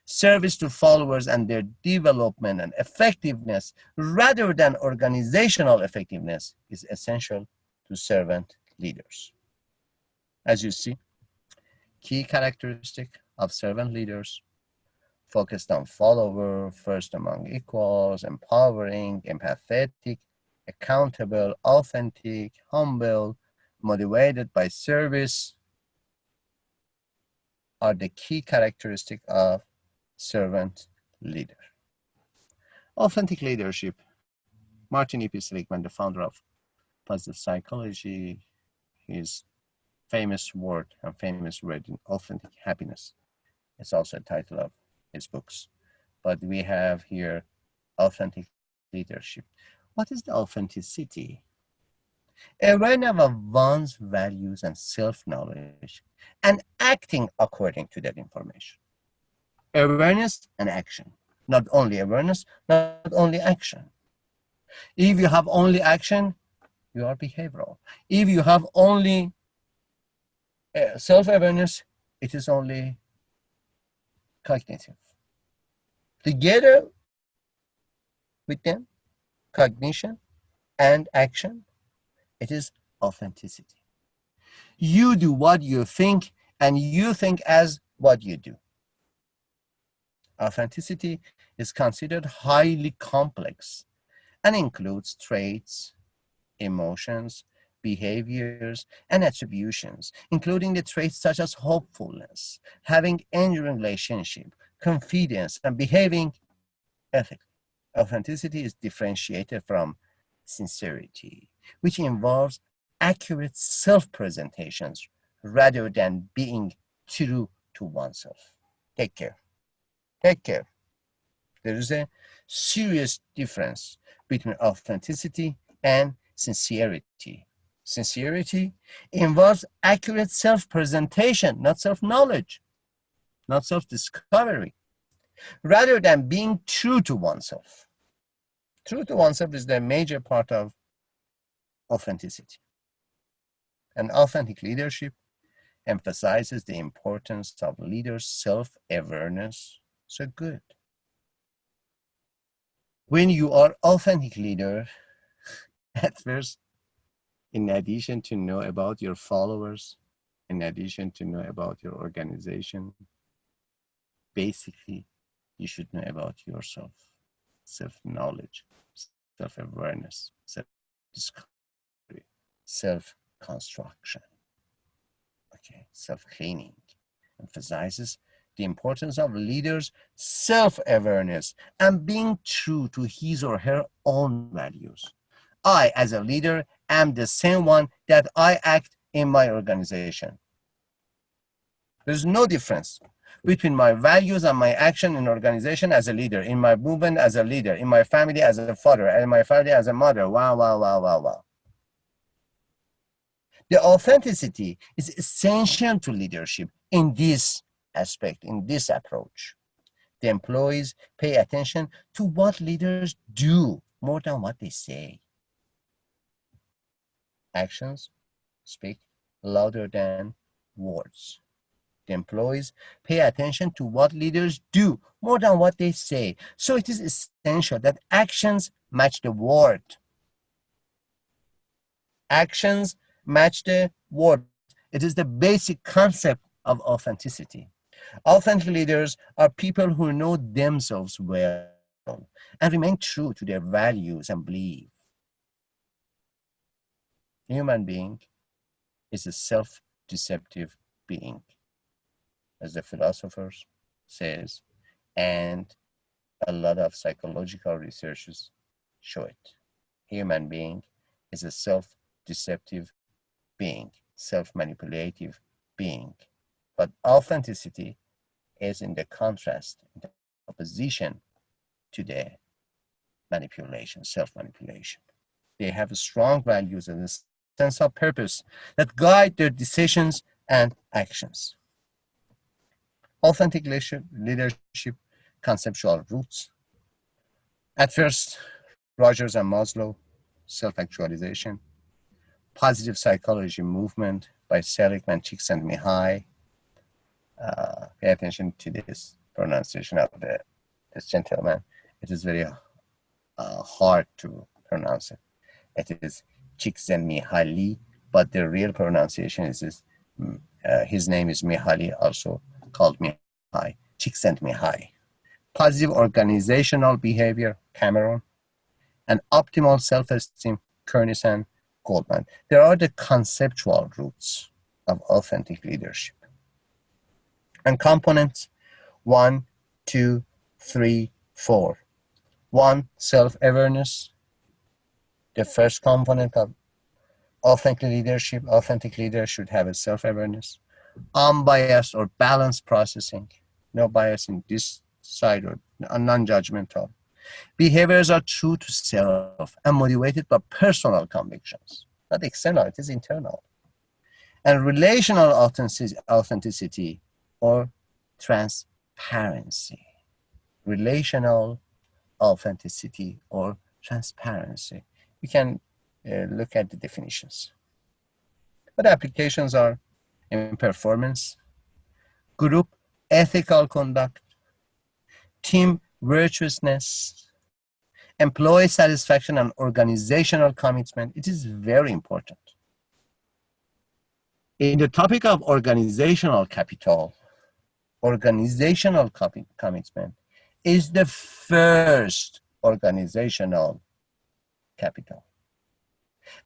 Speaker 1: Service to followers and their development and effectiveness rather than organizational effectiveness is essential to servant leaders. As you see, key characteristic of servant leaders focused on follower, first among equals, empowering, empathetic, accountable, authentic, humble, motivated by service are the key characteristic of servant leader. Authentic leadership. Martin E.P. Seligman, the founder of positive psychology, his famous word and famous word in authentic happiness. It's also a title of his books. But we have here authentic leadership. What is the authenticity? Awareness of one's values and self-knowledge and acting according to that information. Awareness and action. Not only awareness, not only action. If you have only action, you are behavioral. If you have only self-awareness, it is only cognitive. Together with them, cognition and action, it is authenticity. You do what you think, and you think as what you do. Authenticity is considered highly complex and includes traits, emotions, behaviors, and attributions, including the traits such as hopefulness, having enduring relationship, confidence, and behaving ethically. Authenticity is differentiated from sincerity, which involves accurate self-presentations rather than being true to oneself. Take care. Take care. There is a serious difference between authenticity and sincerity. Sincerity involves accurate self-presentation, not self-knowledge, not self-discovery, rather than being true to oneself. True to oneself is the major part of authenticity. And authentic leadership emphasizes the importance of leaders' self-awareness. So good. When you are authentic leader, at first, in addition to know about your followers, in addition to know about your organization, basically, you should know about yourself, self-knowledge, self-awareness, self-discovery, self-construction, okay, self-cleaning. Emphasizes the importance of leaders' self-awareness and being true to his or her own values. I, as a leader, am the same one that I act in my organization. There's no difference between my values and my action in organization as a leader, in my movement as a leader, in my family as a father, and in my family as a mother. Wow, wow, wow, wow, wow. The authenticity is essential to leadership in this aspect, in this approach. The employees pay attention to what leaders do more than what they say. Actions speak louder than words. The employees pay attention to what leaders do more than what they say. So it is essential that actions match the word. Actions match the word. It is the basic concept of authenticity. Authentic leaders are people who know themselves well and remain true to their values and beliefs. Human being is a self-deceptive being, as the philosophers says, and a lot of psychological researches show it. Human being is a self-deceptive being, self-manipulative being. But authenticity is in the contrast, in the opposition to the manipulation, self-manipulation. They have strong values and a sense of purpose that guide their decisions and actions. Authentic leadership, conceptual roots. At first, Rogers and Maslow, self-actualization. Positive psychology movement by Seligman, Csikszentmihalyi. Pay attention to this pronunciation of this gentleman. It is very hard to pronounce it. It is Csikszentmihalyi, but the real pronunciation is his name is Mihaly, also called Mihaly, Csikszentmihalyi. Positive organizational behavior, Cameron, and optimal self-esteem, Kernison, Goldman. There are the conceptual roots of authentic leadership. And components 1, 2, 3, 4. 1, self-awareness. The first component of authentic leadership, authentic leaders should have a self-awareness. Unbiased or balanced processing. No bias in this side or non-judgmental. Behaviors are true to self and motivated by personal convictions. Not external, it is internal. And relational authenticity or transparency. Relational authenticity or transparency. You can look at the definitions. But applications are in performance, group ethical conduct, team virtuousness, employee satisfaction, and organizational commitment. It is very important. In the topic of organizational capital, organizational commitment is the first organizational capital.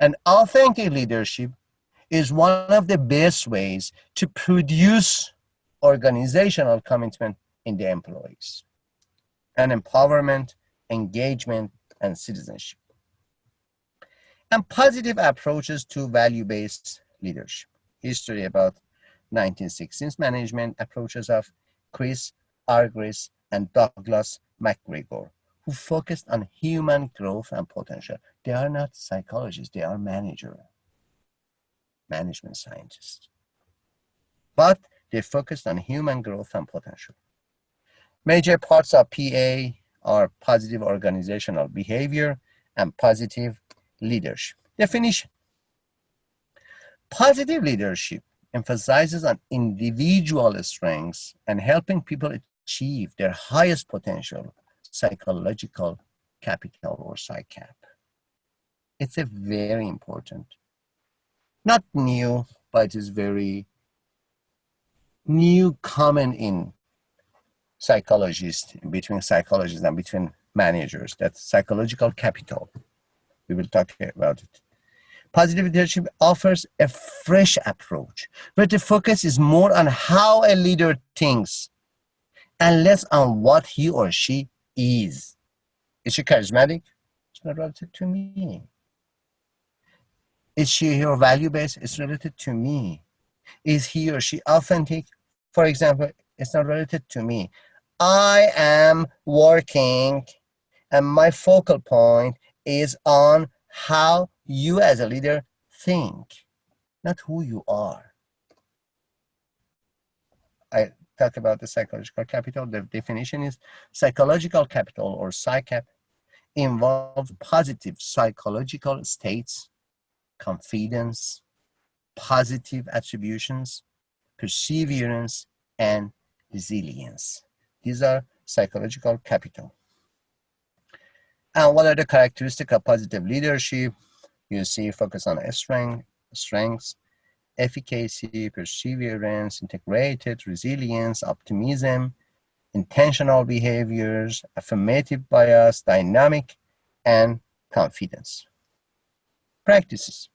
Speaker 1: And authentic leadership is one of the best ways to produce organizational commitment in the employees, and empowerment, engagement, and citizenship. And positive approaches to value-based leadership. History about 1960s management approaches of Chris Argyris and Douglas McGregor, who focused on human growth and potential. They are not psychologists, they are management scientists. But they focused on human growth and potential. Major parts of PA are positive organizational behavior and positive leadership. Definition. Positive leadership emphasizes on individual strengths and helping people achieve their highest potential, psychological capital or PsyCap. It's a very important, not new, but it is very new, common in psychologists, between psychologists and between managers. That's psychological capital. We will talk about it. Positive leadership offers a fresh approach, where the focus is more on how a leader thinks and less on what he or she is. Is she charismatic? It's not related to me. Is she or value-based? It's related to me. Is he or she authentic? For example, it's not related to me. I am working and my focal point is on how you as a leader think, not who you are. I talk about the psychological capital. The definition is psychological capital or PsyCap involves positive psychological states, confidence, positive attributions, perseverance, and resilience. These are psychological capital. And what are the characteristics of positive leadership? You see, focus on strengths, efficacy, perseverance, integrated, resilience, optimism, intentional behaviors, affirmative bias, dynamic, and confidence. Practices.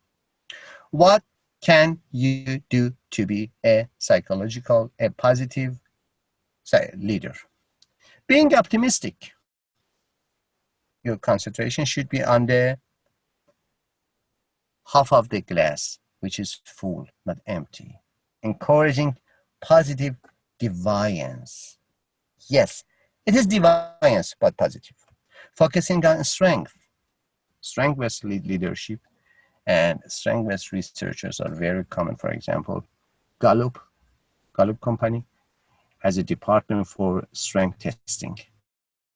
Speaker 1: What can you do to be a positive leader? Being optimistic. Your concentration should be on the half of the glass, which is full, not empty. Encouraging positive deviance. Yes, it is deviance, but positive. Focusing on strength. Strength-based leadership and strength-based researchers are very common. For example, Gallup Company has a department for strength testing.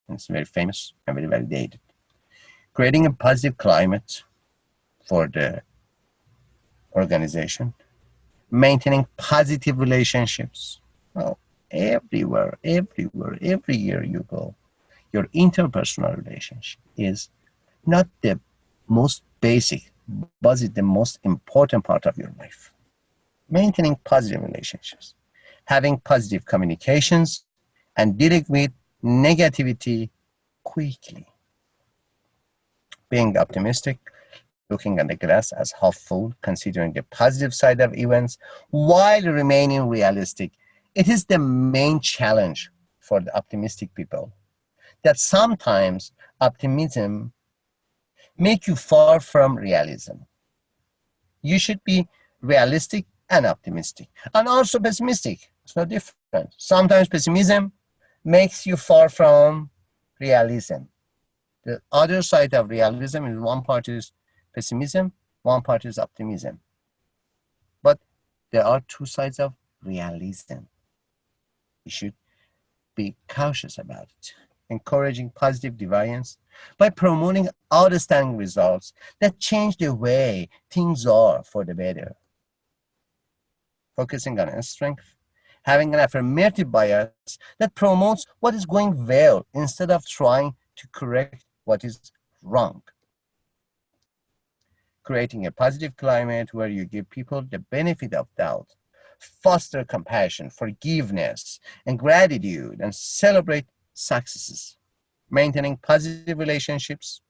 Speaker 1: It's very famous and very validated. Creating a positive climate for the organization. Maintaining positive relationships. Well, everywhere, every year you go, your interpersonal relationship is not the most basic, but it's the most important part of your life. Maintaining positive relationships, having positive communications, and dealing with negativity quickly. Being optimistic, looking at the glass as half full, considering the positive side of events while remaining realistic. It is the main challenge for the optimistic people, that sometimes optimism make you far from realism. You should be realistic and optimistic, and also pessimistic. It's no different. Sometimes pessimism makes you far from realism. The other side of realism is one part is pessimism, one part is optimism. But there are two sides of realism. You should be cautious about it. Encouraging positive deviance by promoting outstanding results that change the way things are for the better. Focusing on strength, having an affirmative bias that promotes what is going well instead of trying to correct what is wrong. Creating a positive climate where you give people the benefit of doubt, foster compassion, forgiveness, and gratitude, and celebrate successes. Maintaining positive relationships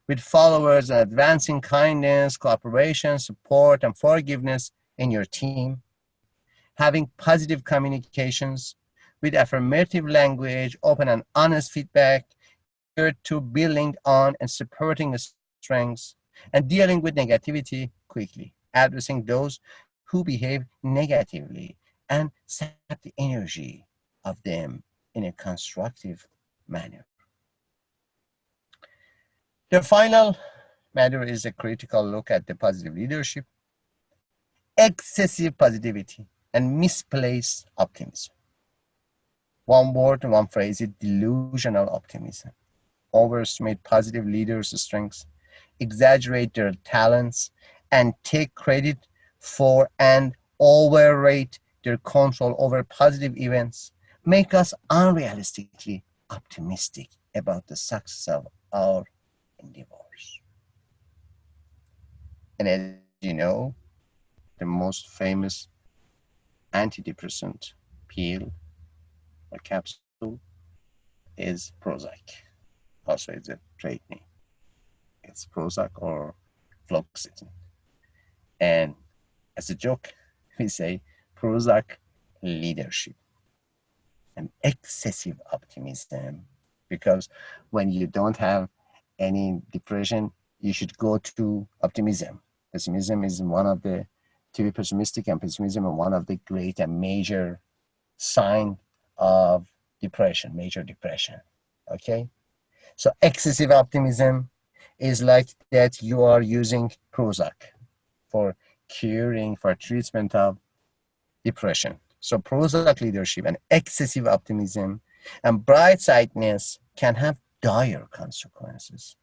Speaker 1: with followers and advancing kindness, cooperation, support, and forgiveness in your team. Having positive communications with affirmative language, open and honest feedback, geared to building on and supporting strengths, and dealing with negativity quickly, addressing those who behave negatively and sap the energy of them in a constructive manner. The final matter is a critical look at the positive leadership, excessive positivity, and misplaced optimism. One word, one phrase is delusional optimism. Overestimate positive leaders' strengths, exaggerate their talents, and take credit for and overrate their control over positive events, make us unrealistically optimistic about the success of our endeavors. And as you know, the most famous antidepressant pill or capsule is Prozac. Also, it's a trade name. It's Prozac or fluoxetine. And as a joke, we say Prozac leadership and excessive optimism, because when you don't have any depression, you should go to optimism. Pessimism is one of the, to be pessimistic and pessimism is one of the great and major sign of depression, major depression, okay? So excessive optimism is like that you are using Prozac for curing, for treatment of depression. So Prozac leadership and excessive optimism and bright-sidedness can have dire consequences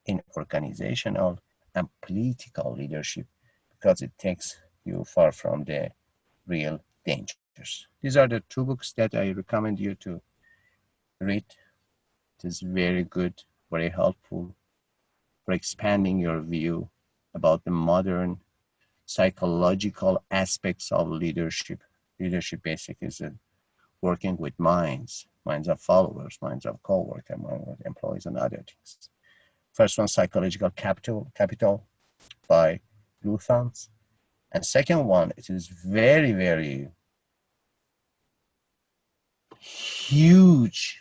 Speaker 1: in organizational and political leadership, because it takes you far from the real dangers. These are the two books that I recommend you to read. It is very good, very helpful for expanding your view about the modern psychological aspects of leadership. Leadership basically is working with minds of followers, minds of co-workers, minds of employees, and other things. First one, Psychological Capital by Luthans. And second one, it is very, very huge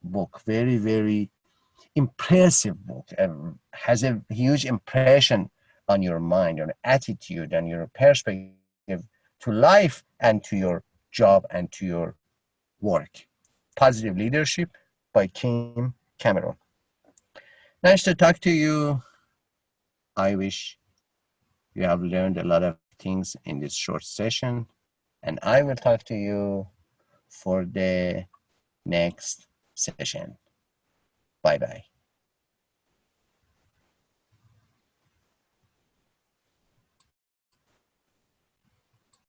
Speaker 1: book, very, very impressive book, and has a huge impression on your mind, your attitude, and your perspective to life and to your job and to your work. Positive Leadership by Kim Cameron. Nice to talk to you. I wish you have learned a lot of things in this short session, and I will talk to you for the next session. Bye bye.